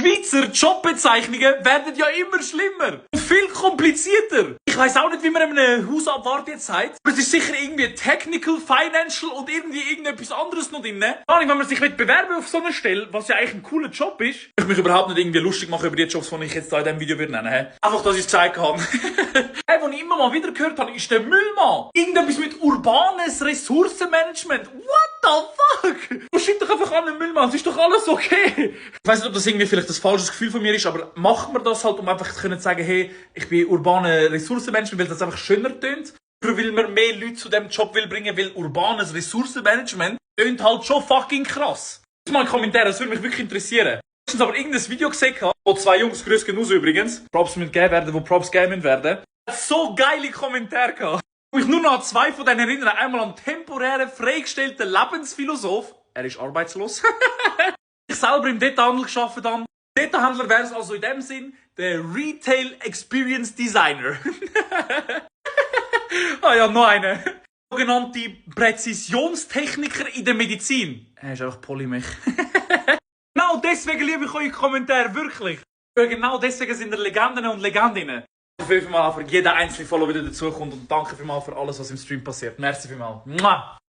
Schweizer Jobbezeichnungen werden ja immer schlimmer und viel komplizierter. Ich weiss auch nicht, wie man einem Hausabwart jetzt sagt, aber es ist sicher irgendwie Technical, Financial und irgendwie irgendetwas anderes noch drin. Gar nicht, wenn man sich bewerben auf so eine Stelle, was ja eigentlich ein cooler Job ist. Ich mich überhaupt nicht irgendwie lustig machen über die Jobs, die ich jetzt da in diesem Video nennen würde. Einfach, dass ich es gezeigt habe. Hey, was ich immer mal wieder gehört habe, ist der Müllmann. Irgendetwas mit urbanes Ressourcenmanagement. What the fuck? Du schickst doch einfach an den Müllmann, es ist doch alles okay. Ich weiss nicht, ob das irgendwie vielleicht ein falsches Gefühl von mir ist, aber macht man das halt, um einfach zu sagen, hey, ich bin urbane Ressourcenmanagement, weil das einfach schöner tönt. Oder weil man mehr Leute zu diesem Job will bringen, weil urbanes Ressourcenmanagement tönt halt schon fucking krass. Das mal in den Kommentaren, das würde mich wirklich interessieren. Ich habe aber irgendein Video gesehen, wo zwei Jungs, grüß genauso übrigens, Props müssen gegeben werden, wo Props gegeben werden. So geile Kommentare gehabt. Ich mich nur noch an zwei von denen erinnere. Einmal an temporären, freigestellten Lebensphilosoph. Er ist arbeitslos. Ich selber im Detailhandel gearbeitet habe. Detailhandler wäre es also in dem Sinn der Retail Experience Designer. Ah ja, noch eine. Sogenannte Präzisionstechniker in der Medizin. Er ist einfach Polymech. Genau deswegen liebe ich eure Kommentare, wirklich. Genau deswegen sind ihr Legenden und Legendinnen. Danke vielmals für jeden einzelnen Follow, der dazukommt und danke vielmals für alles, was im Stream passiert. Merci vielmals. Mua.